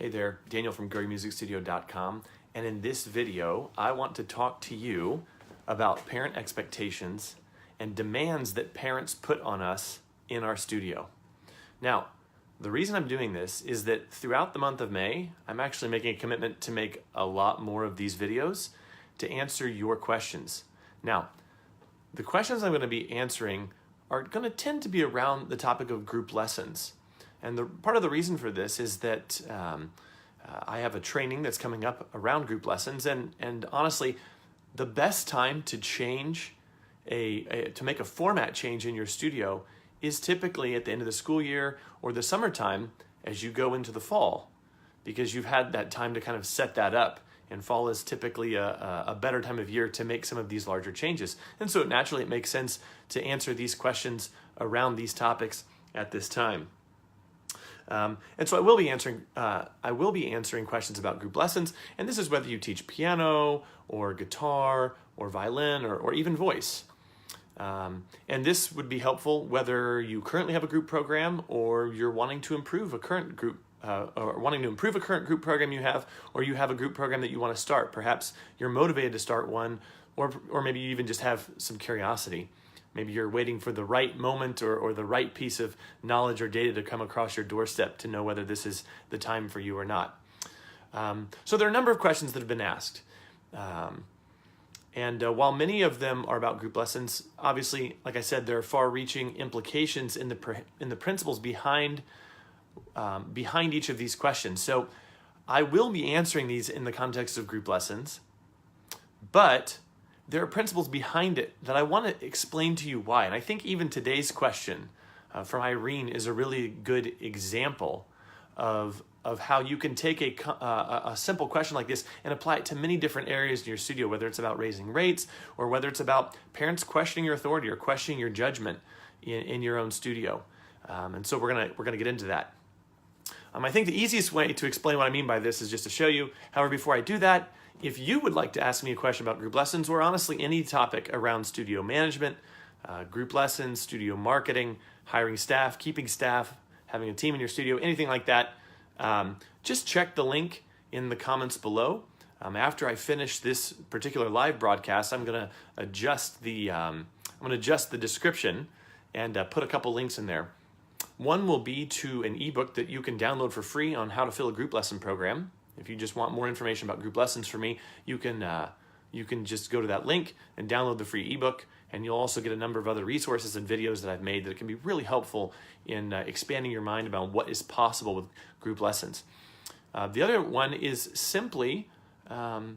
Hey there, Daniel from GrowYourMusicStudio.com, and in this video, I want to talk to you about parent expectations and demands that parents put on us in our studio. Now, the reason I'm doing this is that throughout the month of May, I'm actually making a commitment to make a lot more of these videos to answer your questions. Now, the questions I'm going to be answering are going to tend to be around the topic of group lessons. And part of the reason for this is that I have a training that's coming up around group lessons, and honestly, the best time to change to make a format change in your studio is typically at the end of the school year or the summertime as you go into the fall, because you've had that time to kind of set that up, and fall is typically a better time of year to make some of these larger changes. And so naturally it makes sense to answer these questions around these topics at this time. And so I will be answering questions about group lessons, and this is whether you teach piano or guitar or violin or even voice. And this would be helpful whether you currently have a group program or you're wanting to improve a current group program you have, or you have a group program that you want to start. Perhaps you're motivated to start one, or maybe you even just have some curiosity. Maybe you're waiting for the right moment or the right piece of knowledge or data to come across your doorstep to know whether this is the time for you or not. So there are a number of questions that have been asked. And while many of them are about group lessons, obviously, like I said, there are far-reaching implications in the principles behind each of these questions. So I will be answering these in the context of group lessons, but there are principles behind it that I want to explain to you why. And I think even today's question from Irene is a really good example of how you can take a simple question like this and apply it to many different areas in your studio, whether it's about raising rates or whether it's about parents questioning your authority or questioning your judgment in your own studio. And so we're gonna get into that. I think the easiest way to explain what I mean by this is just to show you. However, before I do that, if you would like to ask me a question about group lessons, or honestly any topic around studio management, group lessons, studio marketing, hiring staff, keeping staff, having a team in your studio, anything like that, just check the link in the comments below. After I finish this particular live broadcast, I'm going to adjust the description and put a couple links in there. One will be to an ebook that you can download for free on how to fill a group lesson program. If you just want more information about group lessons from me, you can just go to that link and download the free ebook, and you'll also get a number of other resources and videos that I've made that can be really helpful in expanding your mind about what is possible with group lessons. The other one is simply a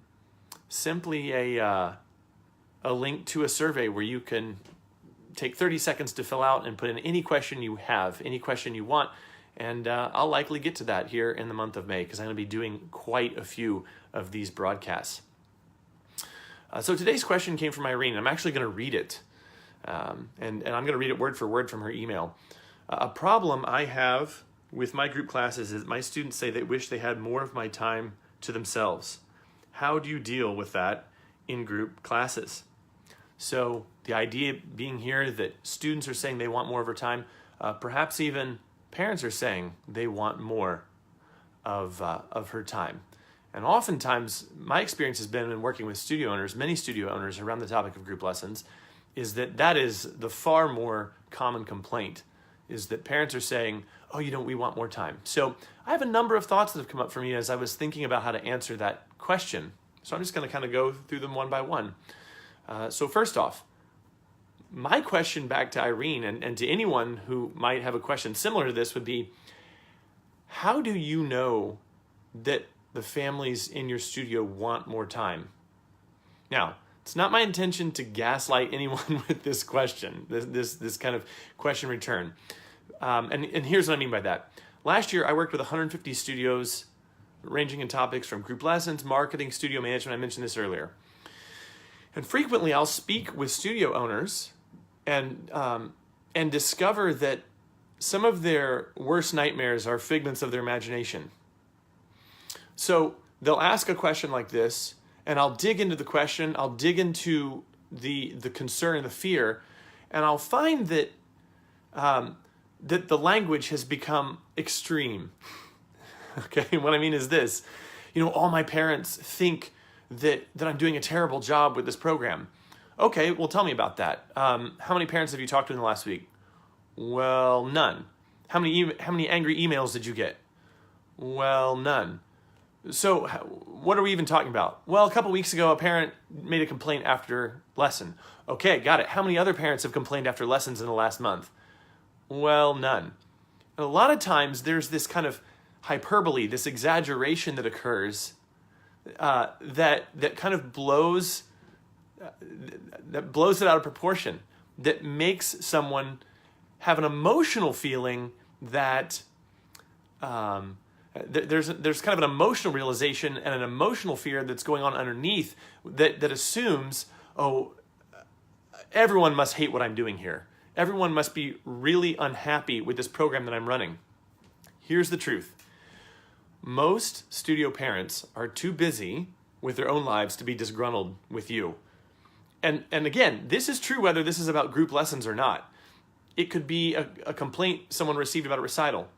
link to a survey where you can take 30 seconds to fill out and put in any question you have, any question you want, and I'll likely get to that here in the month of May because I'm going to be doing quite a few of these broadcasts. So today's question came from Irene. I'm actually going to read it, and I'm going to read it word for word from her email. A problem I have with my group classes is my students say they wish they had more of my time to themselves. How do you deal with that in group classes? So the idea being here that students are saying they want more of her time, perhaps even parents are saying they want more of her time. And oftentimes, my experience has been in working with studio owners, many studio owners around the topic of group lessons, is that is the far more common complaint, is that parents are saying, oh, we want more time. So I have a number of thoughts that have come up for me as I was thinking about how to answer that question. So I'm just going to kind of go through them one by one. So first off, my question back to Irene and to anyone who might have a question similar to this would be, how do you know that the families in your studio want more time? Now, it's not my intention to gaslight anyone with this question, this kind of question return. And here's what I mean by that. Last year, I worked with 150 studios ranging in topics from group lessons, marketing, studio management. I mentioned this earlier. And frequently, I'll speak with studio owners and discover that some of their worst nightmares are figments of their imagination. So they'll ask a question like this, and I'll dig into the question, I'll dig into the concern and the fear, and I'll find that that the language has become extreme. Okay, what I mean is this, all my parents think that I'm doing a terrible job with this program. Okay, well, tell me about that. How many parents have you talked to in the last week? Well, none. How many angry emails did you get? Well, none. So what are we even talking about? Well, a couple weeks ago, a parent made a complaint after lesson. Okay, got it. How many other parents have complained after lessons in the last month? Well, none. And a lot of times there's this kind of hyperbole, this exaggeration that occurs that kind of blows it out of proportion, that makes someone have an emotional feeling that there's kind of an emotional realization and an emotional fear that's going on underneath that assumes, oh, everyone must hate what I'm doing here. Everyone must be really unhappy with this program that I'm running. Here's the truth. Most studio parents are too busy with their own lives to be disgruntled with you. And again, this is true whether this is about group lessons or not. It could be a complaint someone received about a recital.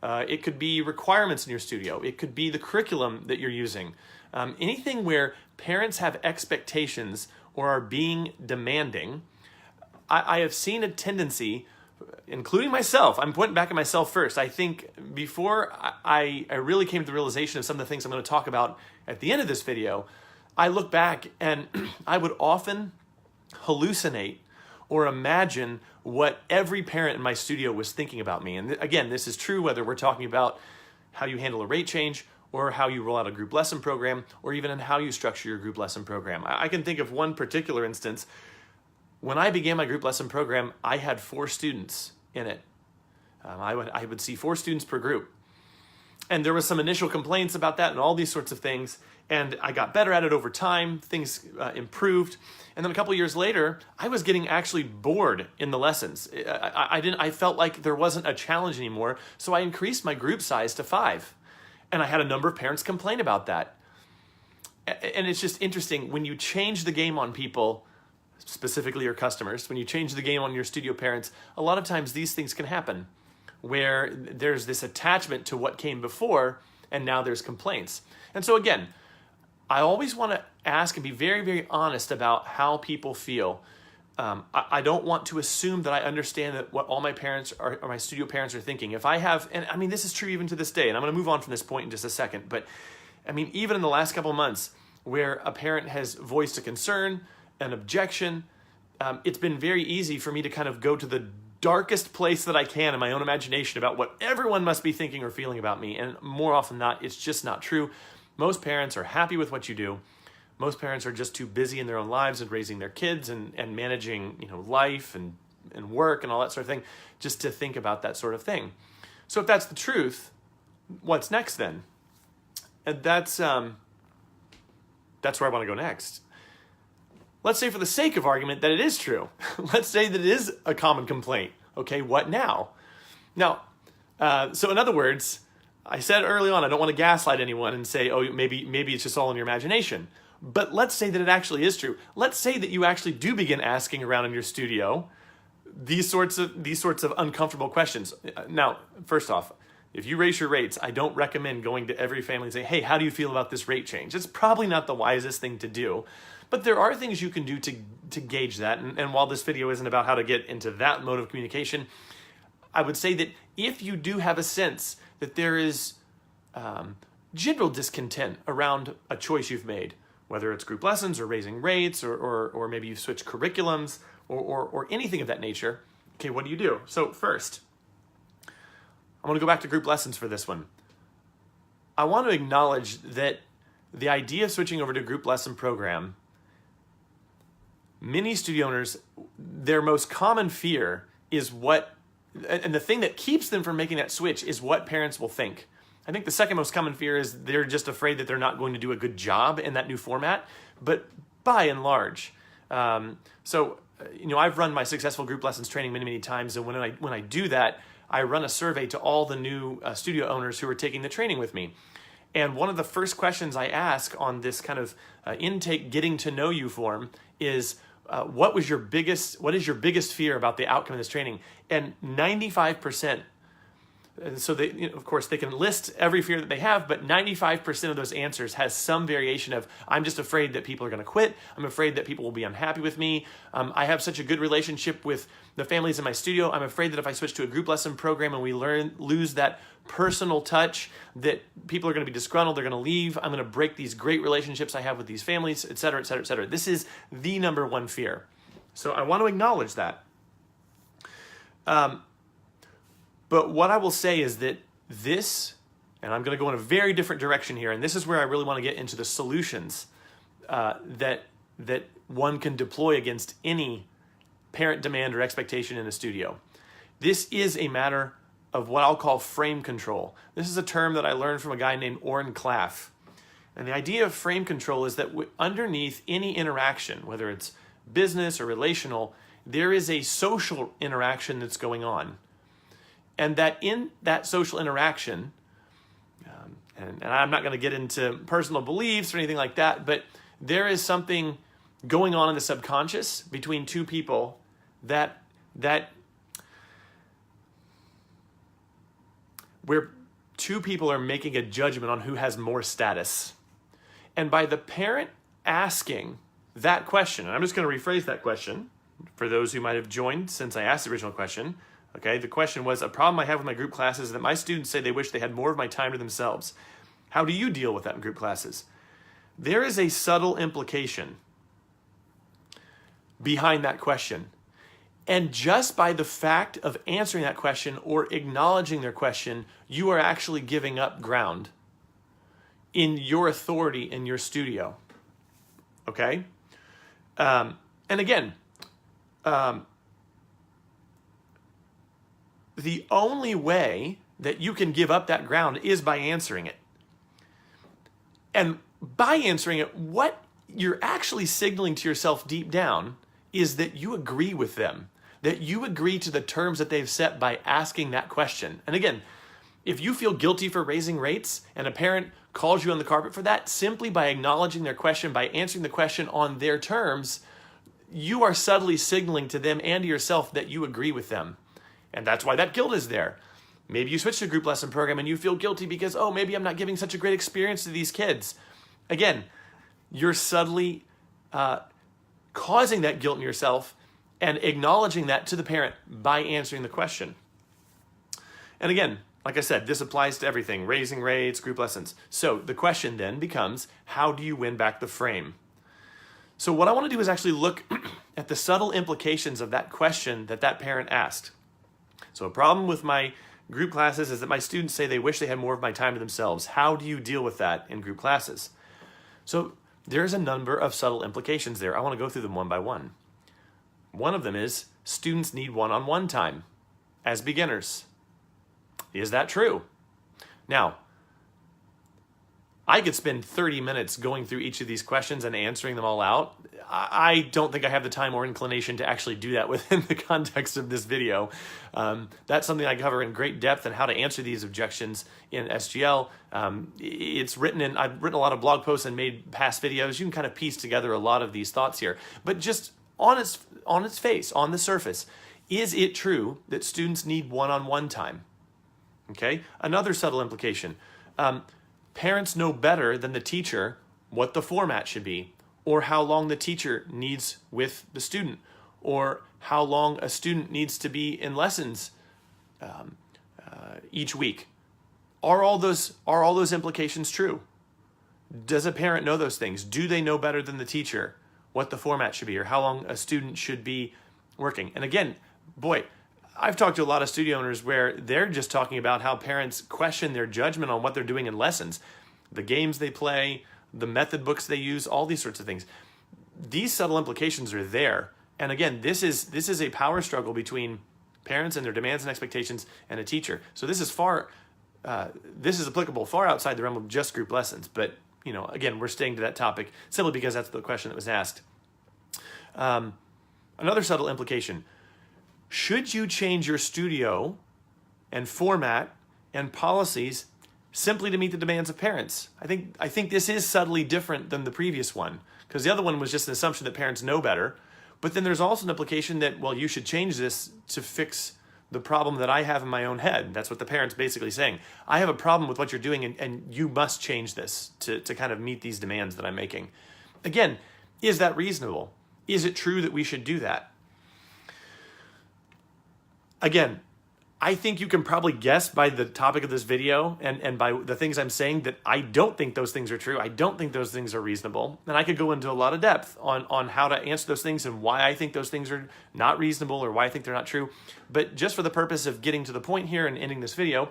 It could be requirements in your studio. It could be the curriculum that you're using. Anything where parents have expectations or are being demanding. I have seen a tendency, including myself, I'm pointing back at myself first. I think before I really came to the realization of some of the things I'm going to talk about at the end of this video, I look back and I would often hallucinate or imagine what every parent in my studio was thinking about me. And again, this is true whether we're talking about how you handle a rate change or how you roll out a group lesson program or even in how you structure your group lesson program. I can think of one particular instance. When I began my group lesson program, I had 4 students in it. I would see 4 students per group. And there was some initial complaints about that and all these sorts of things. And I got better at it over time. Things improved. And then a couple years later, I was getting actually bored in the lessons. I felt like there wasn't a challenge anymore. So I increased my group size to 5. And I had a number of parents complain about that. And it's just interesting when you change the game on people, specifically your customers, when you change the game on your studio parents, a lot of times these things can happen where there's this attachment to what came before and now there's complaints. And so again, I always want to ask and be very, very honest about how people feel. I don't want to assume that I understand that what all my parents or my studio parents are thinking. If I have, and I mean, this is true even to this day, and I'm going to move on from this point in just a second, but I mean, even in the last couple of months where a parent has voiced a concern, an objection, it's been very easy for me to kind of go to the darkest place that I can in my own imagination about what everyone must be thinking or feeling about me. And more often than not, it's just not true. Most parents are happy with what you do. Most parents are just too busy in their own lives and raising their kids and managing, life and work and all that sort of thing, just to think about that sort of thing. So if that's the truth, what's next then? And that's where I want to go next. Let's say for the sake of argument that it is true. Let's say that it is a common complaint. Okay, what now? Now, so in other words, I said early on, I don't want to gaslight anyone and say, oh, maybe it's just all in your imagination. But let's say that it actually is true. Let's say that you actually do begin asking around in your studio these sorts of uncomfortable questions. Now, first off, if you raise your rates, I don't recommend going to every family and saying, hey, how do you feel about this rate change? It's probably not the wisest thing to do. But there are things you can do to gauge that. And while this video isn't about how to get into that mode of communication, I would say that if you do have a sense that there is general discontent around a choice you've made, whether it's group lessons or raising rates or maybe you've switched curriculums or anything of that nature, okay, what do you do? So first, I want to go back to group lessons for this one. I want to acknowledge that the idea of switching over to a group lesson program, many studio owners, their most common fear is and the thing that keeps them from making that switch is what parents will think. I think the second most common fear is they're just afraid that they're not going to do a good job in that new format, but by and large. I've run my successful group lessons training many, many times, and when I do that, I run a survey to all the new studio owners who are taking the training with me. And one of the first questions I ask on this kind of intake getting to know you form is, what is your biggest fear about the outcome of this training? And 95%, so they, of course, they can list every fear that they have, but 95% of those answers has some variation of, I'm just afraid that people are going to quit. I'm afraid that people will be unhappy with me. I have such a good relationship with the families in my studio. I'm afraid that if I switch to a group lesson program and we lose that personal touch, that people are going to be disgruntled, they're going to leave. I'm going to break these great relationships I have with these families, et cetera, et cetera, et cetera. This is the number one fear. So I want to acknowledge that. But what I will say is that this, and I'm going to go in a very different direction here, and this is where I really want to get into the solutions that one can deploy against any parent demand or expectation in a studio. This is a matter of what I'll call frame control. This is a term that I learned from a guy named Orrin Claff. And the idea of frame control is that underneath any interaction, whether it's business or relational, there is a social interaction that's going on. And that in that social interaction, and I'm not going to get into personal beliefs or anything like that, but there is something going on in the subconscious between two people that where two people are making a judgment on who has more status. And by the parent asking that question, and I'm just going to rephrase that question for those who might have joined since I asked the original question. Okay, the question was, a problem I have with my group classes is that my students say they wish they had more of my time to themselves. How do you deal with that in group classes? There is a subtle implication behind that question. And just by the fact of answering that question or acknowledging their question, you are actually giving up ground in your authority in your studio. Okay? And again, the only way that you can give up that ground is by answering it. And by answering it, what you're actually signaling to yourself deep down is that you agree with them, that you agree to the terms that they've set by asking that question. And again, if you feel guilty for raising rates and a parent calls you on the carpet for that, simply by acknowledging their question, by answering the question on their terms, you are subtly signaling to them and to yourself that you agree with them. And that's why that guilt is there. Maybe you switch to a group lesson program and you feel guilty because, oh, maybe I'm not giving such a great experience to these kids. Again, you're subtly causing that guilt in yourself and acknowledging that to the parent by answering the question. And again, like I said, this applies to everything, raising rates, group lessons. So the question then becomes, how do you win back the frame? So what I want to do is actually look at the subtle implications of that question that that parent asked. So a problem with my group classes is that my students say they wish they had more of my time to themselves. How do you deal with that in group classes? So there's a number of subtle implications there. I want to go through them one by one. One of them is students need one-on-one time as beginners. Is that true? Now, I could spend 30 minutes going through each of these questions and answering them all out. I don't think I have the time or inclination to actually do that within the context of this video. That's something I cover in great depth and how to answer these objections in SGL. It's written in, I've written a lot of blog posts and made past videos. You can kind of piece together a lot of these thoughts here. But just on its face, on the surface, is it true that students need one-on-one time? Okay, another subtle implication. Parents know better than the teacher what the format should be, or how long the teacher needs with the student, or how long a student needs to be in lessons each week. Are all those implications true? Does a parent know those things? Do they know better than the teacher what the format should be, or how long a student should be working? And again, boy, I've talked to a lot of studio owners where they're just talking about how parents question their judgment on what they're doing in lessons, the games they play, the method books they use, all these sorts of things. These subtle implications are there. And again, this is a power struggle between parents and their demands and expectations and a teacher. So this is applicable far outside the realm of just group lessons. But again, we're staying to that topic simply because that's the question that was asked. Another subtle implication. Should you change your studio and format and policies simply to meet the demands of parents? I think this is subtly different than the previous one, because the other one was just an assumption that parents know better. But then there's also an implication that, well, you should change this to fix the problem that I have in my own head. That's what the parent's basically saying. I have a problem with what you're doing, and you must change this to kind of meet these demands that I'm making. Again, is that reasonable? Is it true that we should do that? Again, I think you can probably guess by the topic of this video and by the things I'm saying that I don't think those things are true. I don't think those things are reasonable. And I could go into a lot of depth on how to answer those things and why I think those things are not reasonable or why I think they're not true. But just for the purpose of getting to the point here and ending this video,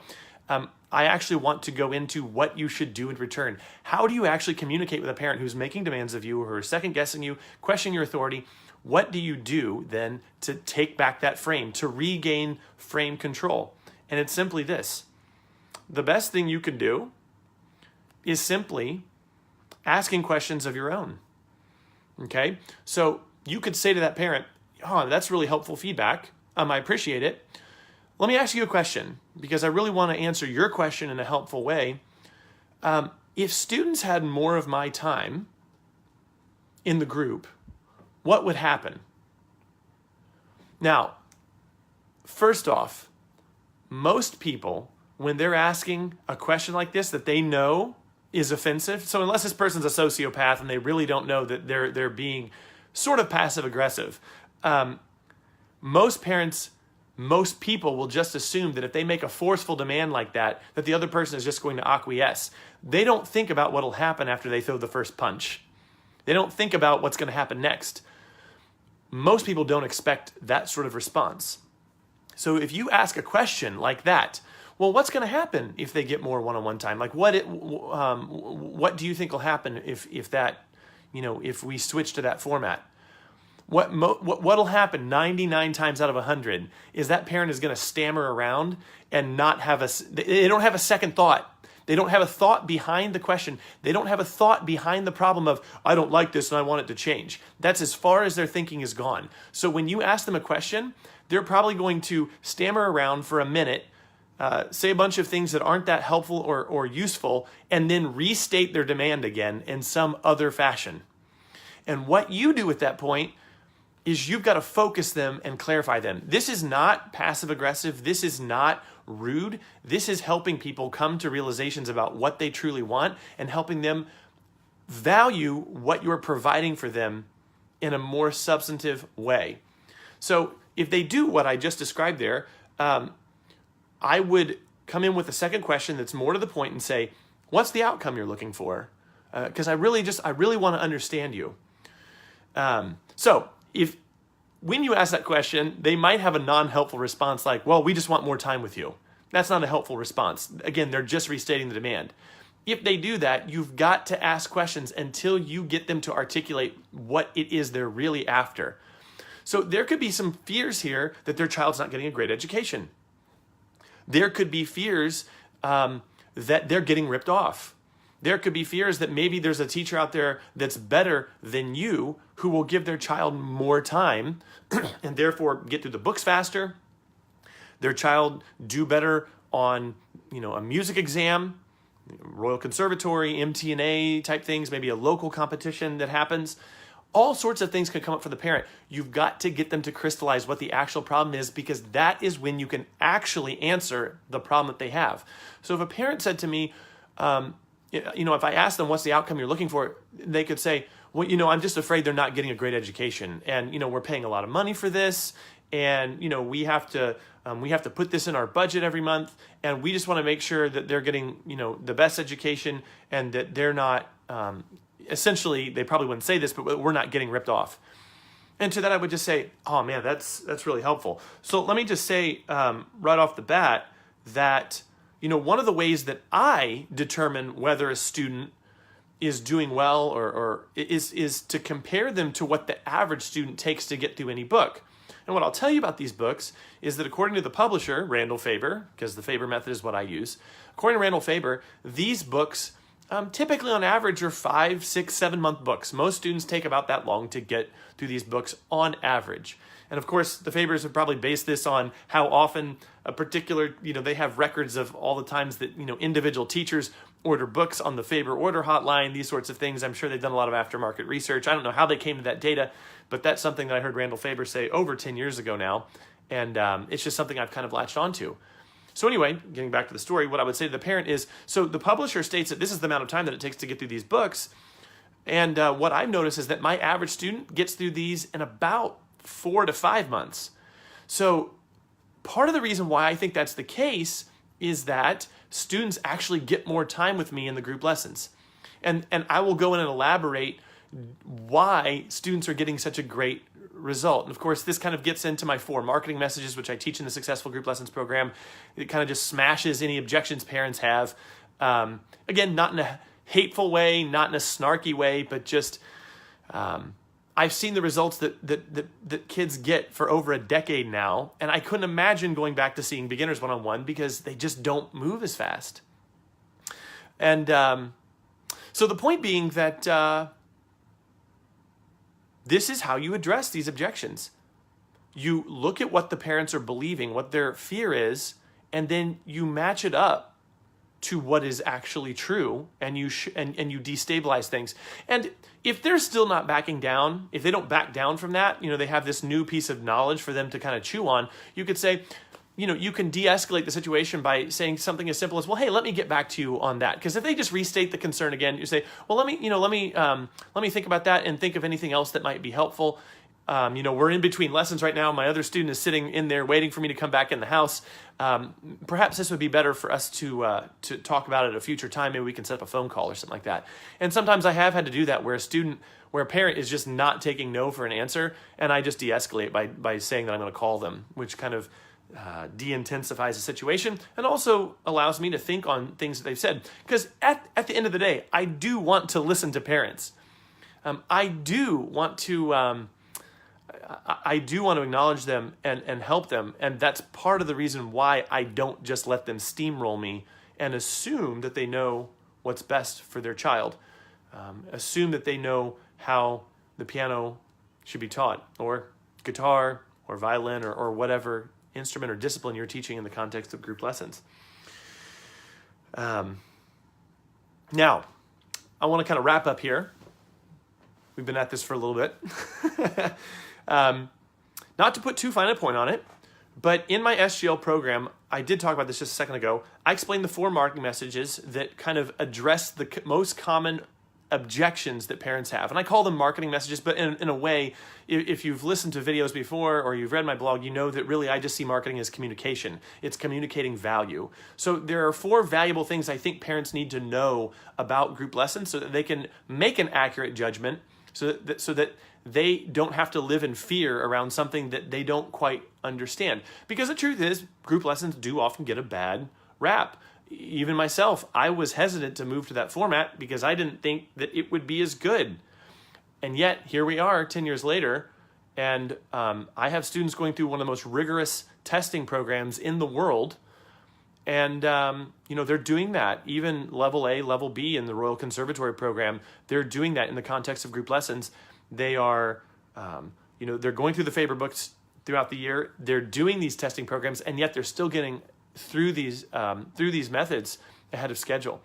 I actually want to go into what you should do in return. How do you actually communicate with a parent who's making demands of you, or who are second guessing you, questioning your authority? What do you do then to take back that frame, to regain frame control? And it's simply this. The best thing you can do is simply asking questions of your own. Okay? So you could say to that parent, oh, that's really helpful feedback. I appreciate it. Let me ask you a question, because I really want to answer your question in a helpful way. If students had more of my time in the group, what would happen? Now, first off, most people, when they're asking a question like this that they know is offensive, so unless this person's a sociopath and they really don't know that they're being sort of passive aggressive, most parents, most people will just assume that if they make a forceful demand like that, that the other person is just going to acquiesce. They don't think about what will happen after they throw the first punch. They don't think about what's going to happen next. Most people don't expect that sort of response. So if you ask a question like that, well, what's going to happen if they get more one-on-one time? Like what do you think will happen if that, if we switch to that format? What'll happen 99 times out of 100 is that parent is going to stammer around and not have they don't have a second thought. They don't have a thought behind the question. They don't have a thought behind the problem of, I don't like this and I want it to change. That's as far as their thinking is gone. So when you ask them a question, they're probably going to stammer around for a minute, say a bunch of things that aren't that helpful or useful, and then restate their demand again in some other fashion. And what you do at that point is you've got to focus them and clarify them. This is not passive aggressive. This is not rude. This is helping people come to realizations about what they truly want and helping them value what you're providing for them in a more substantive way. So if they do what I just described there, I would come in with a second question that's more to the point and say, what's the outcome you're looking for? Because I really want to understand you. So when you ask that question, they might have a non-helpful response like, well, we just want more time with you. That's not a helpful response. Again, they're just restating the demand. If they do that, you've got to ask questions until you get them to articulate what it is they're really after. So there could be some fears here that their child's not getting a great education. There could be fears that they're getting ripped off. There could be fears that maybe there's a teacher out there that's better than you who will give their child more time and therefore get through the books faster. Their child do better on, a music exam, Royal Conservatory, MT&A type things, maybe a local competition that happens. All sorts of things could come up for the parent. You've got to get them to crystallize what the actual problem is, because that is when you can actually answer the problem that they have. So if a parent said to me, if I asked them what's the outcome you're looking for, they could say, well, I'm just afraid they're not getting a great education. And, we're paying a lot of money for this. And, we have to put this in our budget every month. And we just want to make sure that they're getting, the best education and that they're not, essentially, they probably wouldn't say this, but we're not getting ripped off. And to that, I would just say, oh man, that's really helpful. So let me just say right off the bat that, one of the ways that I determine whether a student is doing well or is to compare them to what the average student takes to get through any book. And what I'll tell you about these books is that according to the publisher, Randall Faber, because the Faber method is what I use, according to Randall Faber, these books typically on average are 5, 6, 7 month books. Most students take about that long to get through these books on average. And of course, the Fabers have probably based this on how often a particular, they have records of all the times that, individual teachers order books on the Faber order hotline, these sorts of things. I'm sure they've done a lot of aftermarket research. I don't know how they came to that data, but that's something that I heard Randall Faber say over 10 years ago now. And it's just something I've kind of latched onto. So anyway, getting back to the story, what I would say to the parent is, so the publisher states that this is the amount of time that it takes to get through these books. And what I've noticed is that my average student gets through these in about 4 to 5 months. So part of the reason why I think that's the case is that students actually get more time with me in the group lessons. And I will go in and elaborate why students are getting such a great result. And of course, this kind of gets into my 4 marketing messages, which I teach in the Successful Group Lessons program. It kind of just smashes any objections parents have. Again, not in a hateful way, not in a snarky way, but just I've seen the results that kids get for over a decade now, and I couldn't imagine going back to seeing beginners one-on-one because they just don't move as fast. And so the point being that this is how you address these objections. You look at what the parents are believing, what their fear is, and then you match it up to what is actually true, and you destabilize things. And if they're still not backing down, if they don't back down from that, they have this new piece of knowledge for them to kind of chew on, you could say, you can de-escalate the situation by saying something as simple as, well, hey, let me get back to you on that. Because if they just restate the concern again, you say, well, let me think about that and think of anything else that might be helpful. We're in between lessons right now. My other student is sitting in there waiting for me to come back in the house. Perhaps this would be better for us to talk about it at a future time. Maybe we can set up a phone call or something like that. And sometimes I have had to do that where a parent is just not taking no for an answer, and I just de-escalate by saying that I'm going to call them, which kind of de-intensifies the situation and also allows me to think on things that they've said. Because at the end of the day, I do want to listen to parents. I do want to acknowledge them and help them. And that's part of the reason why I don't just let them steamroll me and assume that they know what's best for their child. Assume that they know how the piano should be taught, or guitar, or violin, or whatever instrument or discipline you're teaching in the context of group lessons. Now, I want to kind of wrap up here. We've been at this for a little bit. Not to put too fine a point on it, but in my SGL program, I did talk about this just a second ago. I explained the 4 marketing messages that kind of address the most common objections that parents have. And I call them marketing messages, but in a way, if you've listened to videos before or you've read my blog, you know that really I just see marketing as communication. It's communicating value. So there are 4 valuable things I think parents need to know about group lessons so that they can make an accurate judgment, so that they don't have to live in fear around something that they don't quite understand. Because the truth is, group lessons do often get a bad rap. Even myself, I was hesitant to move to that format because I didn't think that it would be as good. And yet, here we are 10 years later, and I have students going through one of the most rigorous testing programs in the world. And, they're doing that. Even level A, level B in the Royal Conservatory program, they're doing that in the context of group lessons. They are, they're going through the Faber books throughout the year. They're doing these testing programs, and yet they're still getting through these methods ahead of schedule.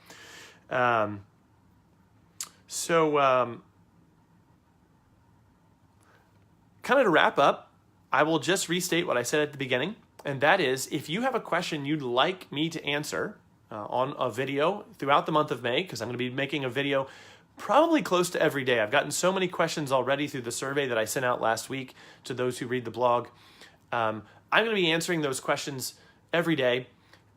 Kind of to wrap up, I will just restate what I said at the beginning, and that is, if you have a question you'd like me to answer on a video throughout the month of May, because I'm going to be making a video probably close to every day. I've gotten so many questions already through the survey that I sent out last week to those who read the blog. I'm going to be answering those questions every day.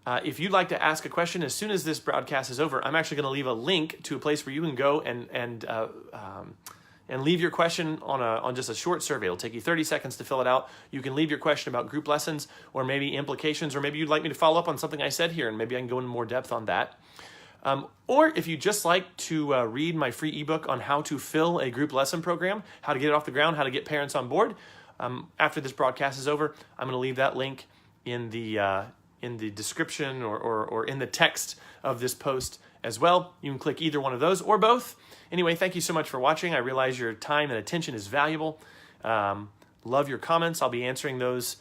If you'd like to ask a question, as soon as this broadcast is over, I'm actually going to leave a link to a place where you can go and leave your question on just a short survey. It'll take you 30 seconds to fill it out. You can leave your question about group lessons, or maybe implications, or maybe you'd like me to follow up on something I said here, and maybe I can go into more depth on that. Or if you just like to read my free ebook on how to fill a group lesson program, how to get it off the ground, how to get parents on board, after this broadcast is over, I'm going to leave that link in the description or in the text of this post as well. You can click either one of those or both. Anyway, thank you so much for watching. I realize your time and attention is valuable. Love your comments. I'll be answering those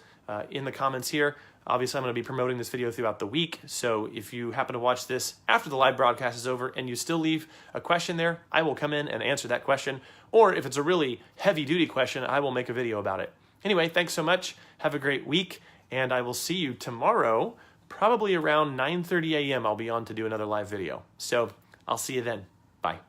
in the comments here. Obviously, I'm going to be promoting this video throughout the week, so if you happen to watch this after the live broadcast is over and you still leave a question there, I will come in and answer that question. Or if it's a really heavy-duty question, I will make a video about it. Anyway, thanks so much. Have a great week, and I will see you tomorrow, probably around 9:30 a.m. I'll be on to do another live video. So I'll see you then. Bye.